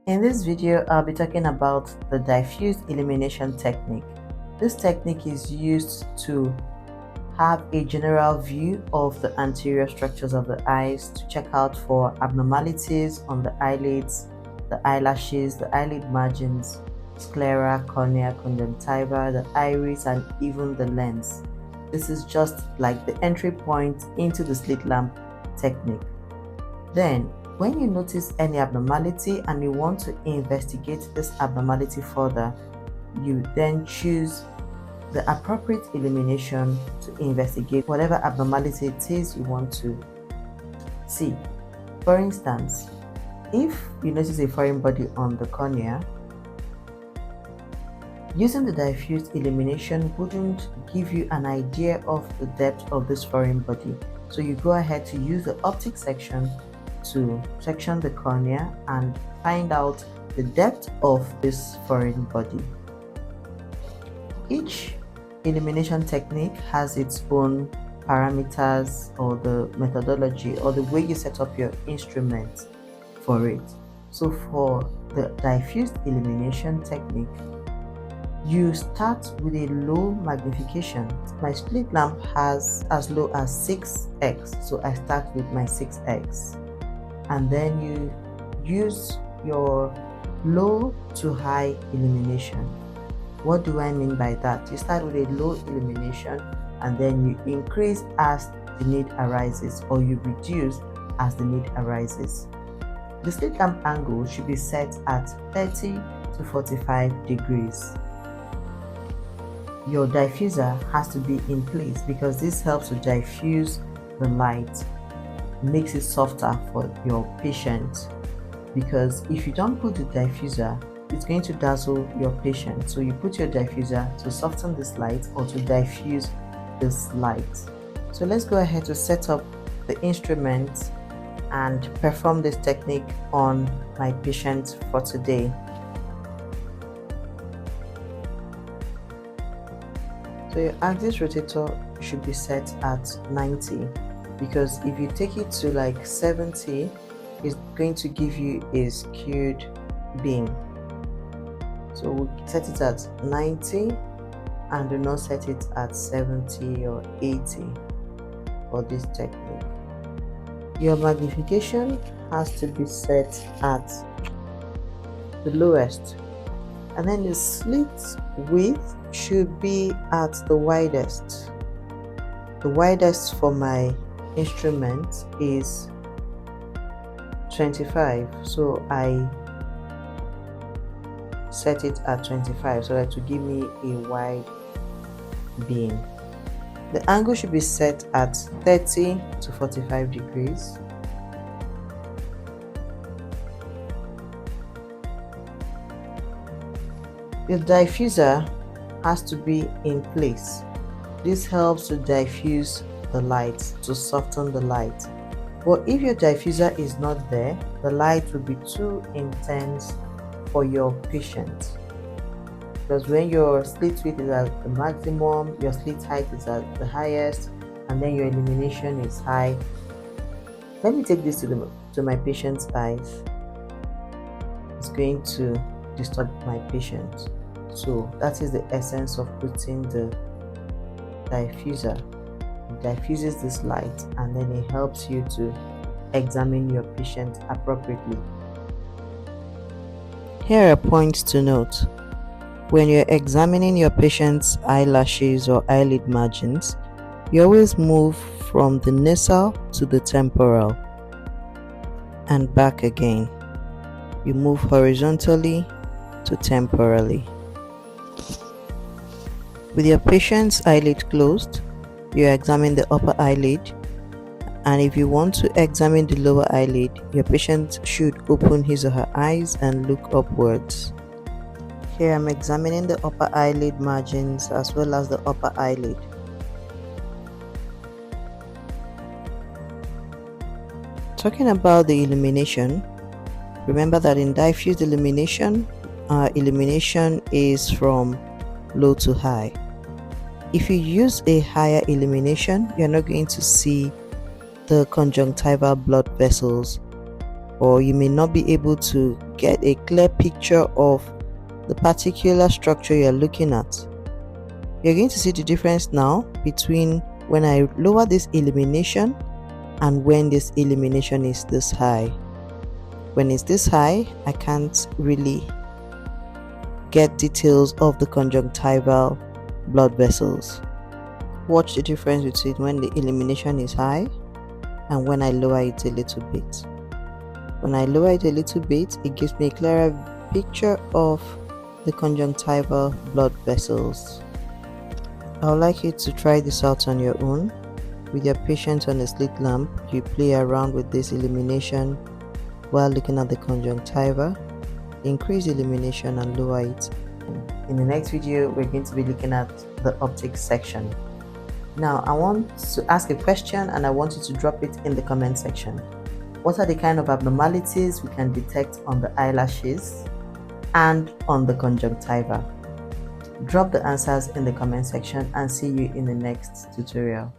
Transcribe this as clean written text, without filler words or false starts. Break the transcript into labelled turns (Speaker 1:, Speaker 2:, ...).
Speaker 1: In this video, I'll be talking about the diffuse illumination technique. This technique is used to have a general view of the anterior structures of the eyes to check out for abnormalities on the eyelids, the eyelashes, the eyelid margins, sclera, cornea, conjunctiva, the iris, and even the lens. This is just like the entry point into the slit lamp technique. Then, when you notice any abnormality and you want to investigate this abnormality further, you then choose the appropriate illumination to investigate whatever abnormality it is you want to see. For instance, if you notice a foreign body on the cornea, using the diffuse illumination wouldn't give you an idea of the depth of this foreign body. So you go ahead to use the optic section to section the cornea and find out the depth of this foreign body. Each illumination technique has its own parameters or the methodology or the way you set up your instrument for it. So for the diffused illumination technique, you start with a low magnification. My split lamp has as low as 6x, so I start with my 6x. And then you use your low to high illumination. What do I mean by that? You start with a low illumination and then you increase as the need arises, or you reduce as the need arises. The slit lamp angle should be set at 30 to 45 degrees. Your diffuser has to be in place because this helps to diffuse the light, makes it softer for your patient, because if you don't put the diffuser, it's going to dazzle your patient. So you put your diffuser to soften this light or to diffuse this light. So let's go ahead to set up the instrument and perform this technique on my patient for today. So your axis rotator should be set at 90, because if you take it to like 70, it's going to give you a skewed beam. So we'll set it at 90 and do not set it at 70 or 80 for this technique. Your magnification has to be set at the lowest, and then the slit width should be at the widest. The widest for my instrument is 25, so I set it at 25 so that to give me a wide beam. The angle should be set at 30 to 45 degrees. The diffuser has to be in place. This helps to diffuse the light, to soften the light. But if your diffuser is not there, the light will be too intense for your patient. Because when your slit width is at the maximum, your slit height is at the highest, and then your illumination is high. Let me take this to my patient's eyes. It's going to disturb my patient. So that is the essence of putting the diffuser. It diffuses this light and then it helps you to examine your patient appropriately. Here are points to note. When you're examining your patient's eyelashes or eyelid margins, you always move from the nasal to the temporal and back again. You move horizontally to temporally. With your patient's eyelid closed, you examine the upper eyelid, and if you want to examine the lower eyelid, your patient should open his or her eyes and look upwards. Here I'm examining the upper eyelid margins as well as the upper eyelid. Talking about the illumination, remember that in diffused illumination, illumination is from low to high. If you use a higher illumination, you're not going to see the conjunctival blood vessels or you may not be able to get a clear picture of the particular structure you're looking at. You're going to see the difference now between when I lower this illumination and when this illumination is this high. When it's this high, I can't really get details of the conjunctival blood vessels. Watch the difference between when the illumination is high and when I lower it a little bit. When I lower it a little bit, it gives me a clearer picture of the conjunctival blood vessels. I would like you to try this out on your own. With your patient on a slit lamp, you play around with this illumination while looking at the conjunctiva. Increase illumination and lower it. In the next video, we're going to be looking at the optics section. Now, I want to ask a question and I want you to drop it in the comment section. What are the kind of abnormalities we can detect on the eyelashes and on the conjunctiva? Drop the answers in the comment section and see you in the next tutorial.